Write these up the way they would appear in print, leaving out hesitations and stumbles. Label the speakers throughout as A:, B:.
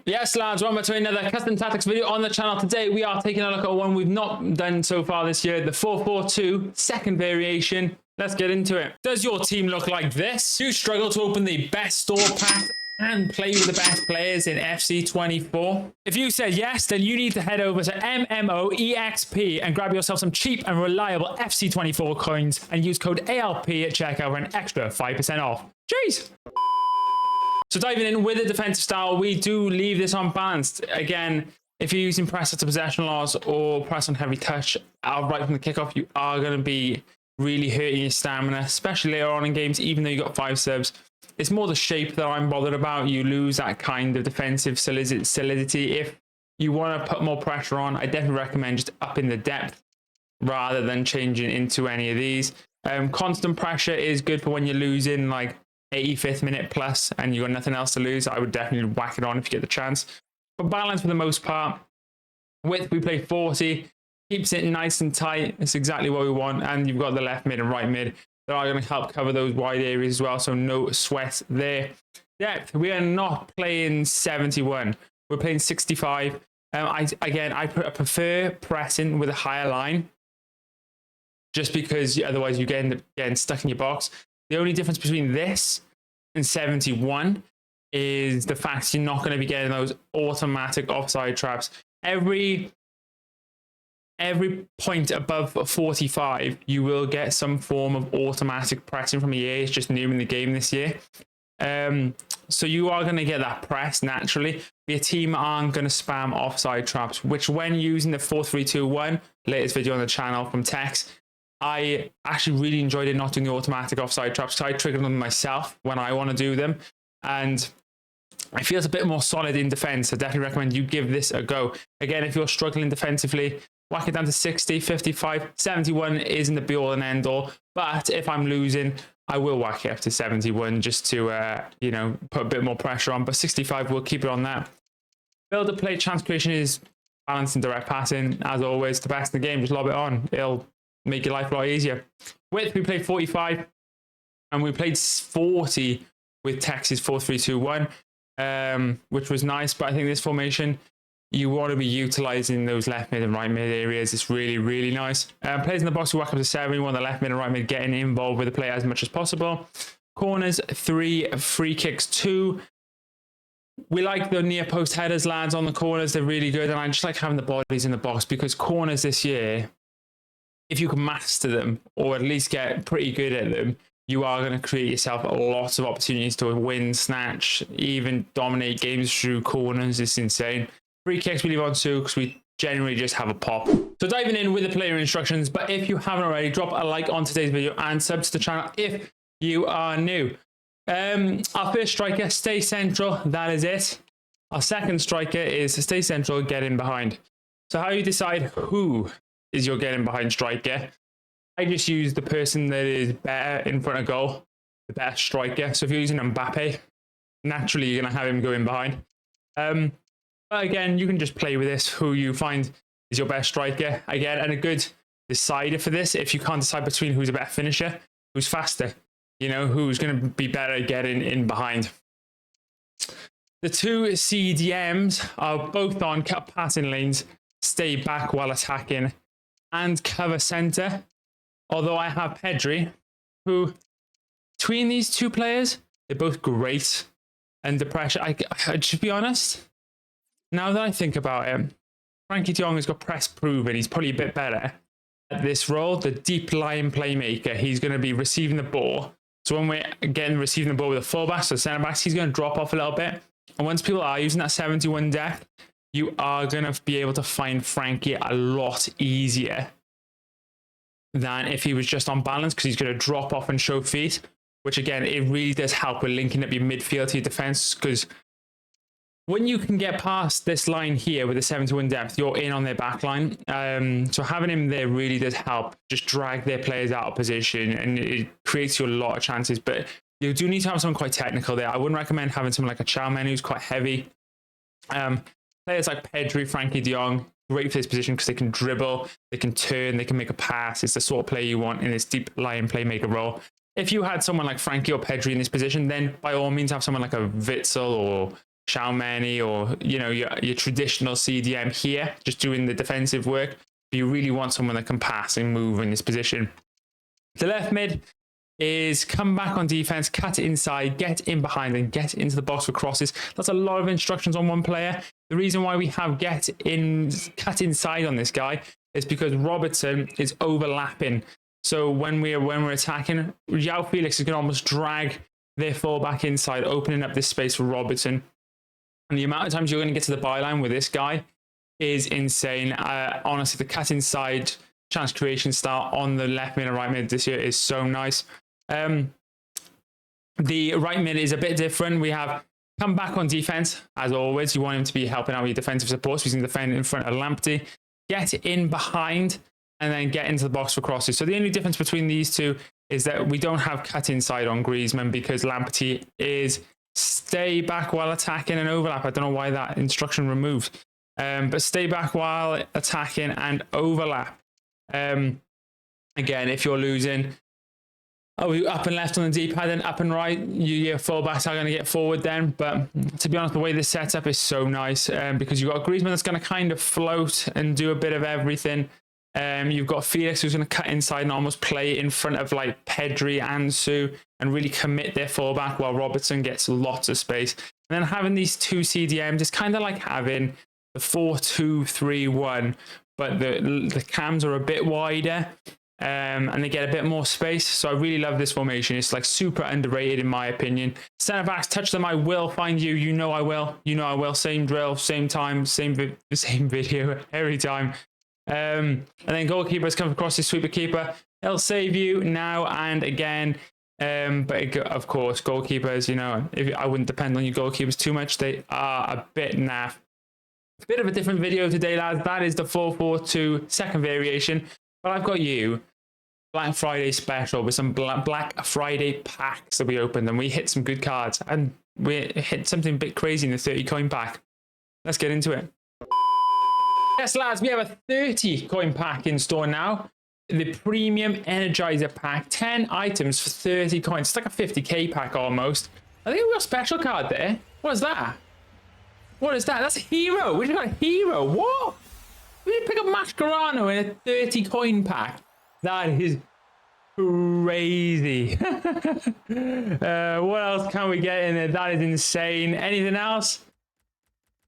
A: Yes, lads, welcome to another custom tactics video on the channel. Today we are taking a look at one we've not done so far this year, the 4-4-2 second variation. Let's get into it. Does your team look like this? Do you struggle to open the best store pack and play with the best players in FC 24? If you said yes, then you need to head over to MMOEXP and grab yourself some cheap and reliable FC 24 coins and use code AYYLP at checkout for an extra 5% off. Jeez! So diving in with the defensive style, we do leave this unbalanced. Again, if you're using press to possession loss or press on heavy touch right from the kickoff, you are going to be really hurting your stamina, especially later on in games, even though you got 5 subs. It's more the shape that I'm bothered about. You lose that kind of defensive solidity. If you want to put more pressure on, I definitely recommend just upping the depth rather than changing into any of these. Constant pressure is good for when you're losing like 85th minute plus and you got nothing else to lose. I would definitely whack it on if you get the chance. But balance for the most part. Width, we play 40, keeps it nice and tight. It's exactly what we want. And you've got the left mid and right mid that are going to help cover those wide areas as well, so no sweat there. Depth, we are not playing 71, we're playing 65. I prefer pressing with a higher line, just because otherwise you end up getting stuck in your box. The only difference between this and 71 is the fact you're not going to be getting those automatic offside traps. Every point above 45, you will get some form of automatic pressing from EA. It's just new in the game this year. So you are going to get that press naturally. Your team aren't going to spam offside traps, which when using the 4-3-2-1, latest video on the channel from Tex, I actually really enjoyed it not doing the automatic offside traps. So I triggered them myself when I want to do them. And I feel it's a bit more solid in defense. I definitely recommend you give this a go. Again, if you're struggling defensively, whack it down to 60, 55, 71 isn't the be all and end all. But if I'm losing, I will whack it up to 71 just to, put a bit more pressure on. But 65, we'll keep it on that. Build a play chance creation is balanced and direct passing. As always, the best in the game, just lob it on. It'll make your life a lot easier. Width, we played 45 and we played 40 with Tex's 4-3-2-1, which was nice. But I think this formation, you want to be utilizing those left mid and right mid areas. It's really, really nice. Players in the box, we whack up to 7. We want the left mid and right mid getting involved with the play as much as possible. Corners, 3. Free kicks, 2. We like the near post headers, lads, on the corners. They're really good. And I just like having the bodies in the box, because corners this year, if you can master them or at least get pretty good at them, you are going to create yourself lots of opportunities to win, snatch, even dominate games through corners. It's insane. Free kicks we leave on 2 because we generally just have a pop. So diving in with the player instructions, but if you haven't already, drop a like on today's video and sub to the channel if you are new. Our first striker, stay central, that is it. Our second striker is stay central, get in behind. So how you decide who is your getting behind striker? I just use the person that is better in front of goal, the better striker. So if you're using Mbappe, naturally you're going to have him going behind. But again, you can just play with this, who you find is your best striker. Again, and a good decider for this, if you can't decide between who's a better finisher, who's faster, who's going to be better at getting in behind. The 2 CDMs are both on cut passing lanes, stay back while attacking, and cover center. Although I have Pedri, who, between these 2 players, they're both great under pressure. I should be honest, now that I think about it, Frankie de Jong has got press proven. He's probably a bit better at this role, the deep line playmaker. He's going to be receiving the ball. So when we're receiving the ball with the fullbacks or centre backs, he's going to drop off a little bit. And once people are using that 71 depth, you are going to be able to find Frankie a lot easier than if he was just on balance, because he's going to drop off and show feet, which again, it really does help with linking up your midfield to your defense, because when you can get past this line here with the 71 depth, you're in on their back line. So having him there really does help just drag their players out of position, and it creates you a lot of chances. But you do need to have someone quite technical there. I wouldn't recommend having someone like a CHAMPS who's quite heavy. Players like Pedri, Frankie de Jong, great for this position because they can dribble, they can turn, they can make a pass. It's the sort of player you want in this deep line playmaker role. If you had someone like Frankie or Pedri in this position, then by all means have someone like a Witsel or Xiaomeni or, you know, your traditional CDM here, just doing the defensive work. You really want someone that can pass and move in this position. The left mid is come back on defense, cut it inside, get in behind and get into the box for crosses. That's a lot of instructions on one player. The reason why we have cut inside on this guy is because Robertson is overlapping. So when we're attacking, João Felix is going to almost drag their fullback inside, opening up this space for Robertson. And the amount of times you're going to get to the byline with this guy is insane. Honestly, the cut inside chance creation start on the left mid and right mid this year is so nice. The right mid is a bit different. We have come back on defense, as always. You want him to be helping out with your defensive support, so he's going to defend in front of Lamptey, get in behind, and then get into the box for crosses. So the only difference between these two is that we don't have cut inside on Griezmann because Lamptey is stay back while attacking and overlap. I don't know why that instruction removed. But stay back while attacking and overlap. Again, if you're losing, up and left on the D-pad, then up and right, your fullbacks are going to get forward then. But to be honest, the way this setup is so nice because you've got Griezmann that's going to kind of float and do a bit of everything. You've got Felix who's going to cut inside and almost play in front of like Pedri and Su and really commit their fullback while Robertson gets lots of space. And then having these two CDMs is kind of like having the 4-2-3-1, but the cams are a bit wider. And they get a bit more space. So I really love this formation. It's like super underrated in my opinion. Centre backs, touch them, I will find you. You know I will. You know I will. Same drill, same time, same video every time. And then goalkeepers come across this sweeper keeper. They'll save you now and again. But of course, goalkeepers, you know, I wouldn't depend on your goalkeepers too much. They are a bit naff. A bit of a different video today, lads. That is the 4-4-2 second variation. But I've got you. Black Friday special with some Black Friday packs that we opened and we hit some good cards and we hit something a bit crazy in the 30 coin pack. Let's get into it. Yes, lads, we have a 30 coin pack in store now. The premium Energizer pack, 10 items for 30 coins. It's like a 50k pack almost. I think we got a special card there. What is that? What is that? That's a hero. We just got a hero. What? We did pick up Mascherano in a 30 coin pack. That is crazy. What else can we get in there? That is insane. Anything else?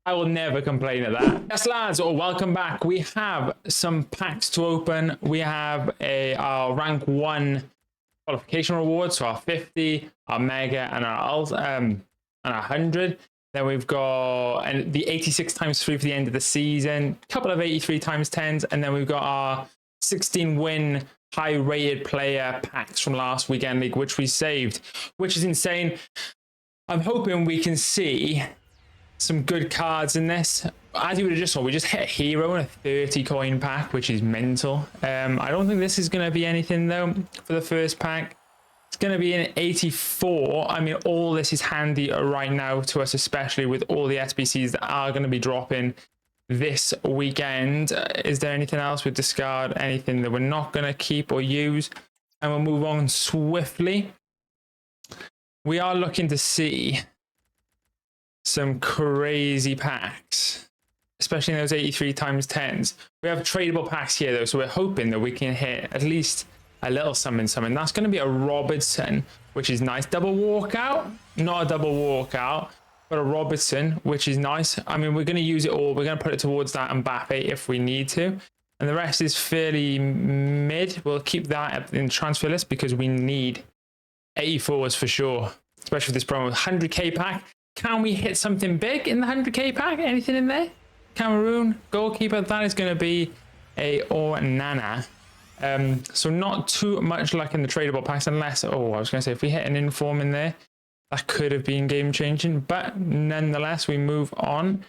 A: I will never complain at that. Yes, lads, welcome back. We have some packs to open. We have our rank 1 qualification rewards, so our 50, our mega, and our 100. Then we've got the 86 times 3 for the end of the season, a couple of 83 times 10s, and then we've got our 16 win high rated player packs from last weekend league, which we saved, which is insane. I'm hoping we can see some good cards in this. As you would have just saw, we just hit a hero in a 30 coin pack, which is mental. I don't think this is going to be anything though for the first pack. It's going to be an 84. I mean, all this is handy right now to us, especially with all the SBCs that are going to be dropping this weekend. Is there anything else we discard? Anything that we're not going to keep or use? And we'll move on swiftly. We are looking to see some crazy packs, especially in those 83 times 10s. We have tradable packs here though, so we're hoping that we can hit at least a little something. That's going to be a Robertson, which is nice. Double walkout, not a double walkout, but a Robertson, which is nice. I mean, we're going to use it all. We're going to put it towards that Mbappe if we need to. And the rest is fairly mid. We'll keep that in the transfer list because we need 84s for sure, especially with this promo. 100k pack. Can we hit something big in the 100k pack? Anything in there? Cameroon, goalkeeper. That is going to be a Onana. So not too much like in the tradable packs, unless, I was going to say, if we hit an inform in there, that could have been game changing, but nonetheless, we move on.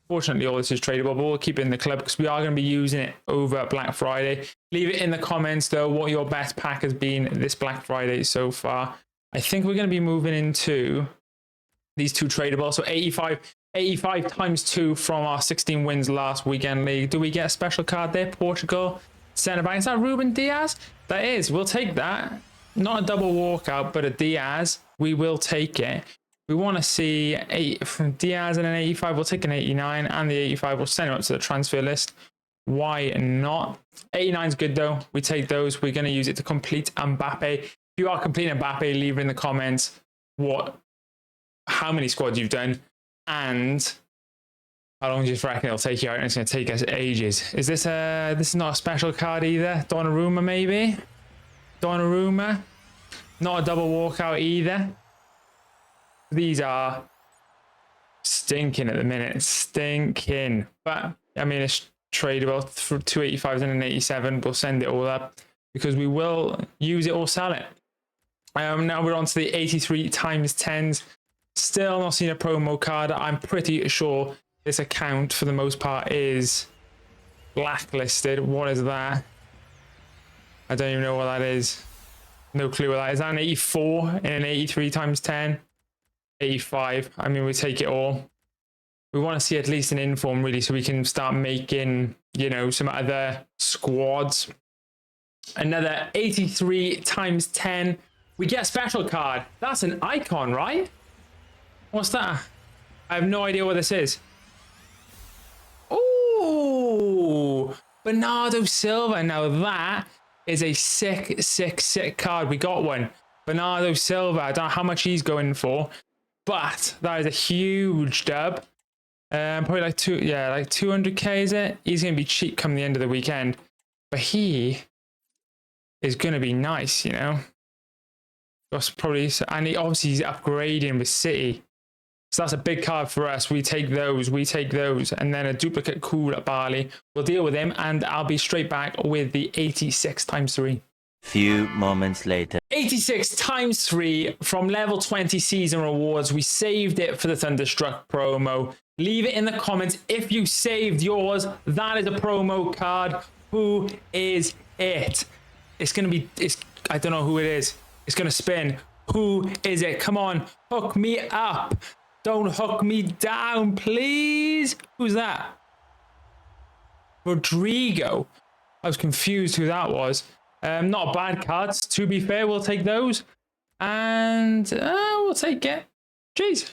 A: Fortunately, all this is tradable, but we'll keep it in the club because we are going to be using it over Black Friday. Leave it in the comments though, what your best pack has been this Black Friday so far. I think we're going to be moving into these two tradable. So 85 times 2 from our 16 wins last weekend league. Do we get a special card there? Portugal. Centre back. Is that Ruben Diaz? That is. We'll take that. Not a double walkout, but a Diaz. We will take it. We want to see 8 from Diaz and an 85. We'll take an 89 and the 85. We'll send him up to the transfer list. Why not? 89 is good though. We take those. We're going to use it to complete Mbappe. If you are completing Mbappe, leave in the comments how many squads you've done and how long do you reckon it'll take you out. And it's going to take us ages. Is this is not a special card either? Donnarumma maybe? Donnarumma. Not a double walkout either. These are stinking at the minute. Stinking. But, I mean, it's tradable for 285s and an 87. We'll send it all up because we will use it or sell it. Now we're on to the 83 times 10s. Still not seen a promo card. I'm pretty sure this account, for the most part, is blacklisted. What is that? I don't even know what that is. No clue what that is. Is that an 84 and an 83 times 10? 85. I mean, we take it all. We want to see at least an inform, really, so we can start making, you know, some other squads. Another 83 times 10. We get a special card. That's an icon, right? What's that? I have no idea what this is. Oh, Bernardo Silva. Now that is a sick card. We got one. Bernardo Silva. I don't know how much he's going for, but that is a huge dub. Probably like 200k, is it? He's going to be cheap come the end of the weekend, but he is going to be nice, you know. That's probably, and obviously he's upgrading with City. So that's a big card for us. We take those, and then a duplicate cool at Barley. We'll deal with him, and I'll be straight back with the 86 times 3.
B: Few moments later.
A: 86 times 3 from level 20 season rewards. We saved it for the Thunderstruck promo. Leave it in the comments if you saved yours. That is a promo card. Who is it? It's going to be, I don't know who it is. It's going to spin. Who is it? Come on, hook me up. Don't hook me down, please. Who's that? Rodrigo. I was confused who that was. Not bad cards. To be fair, we'll take those. And we'll take it. Jeez.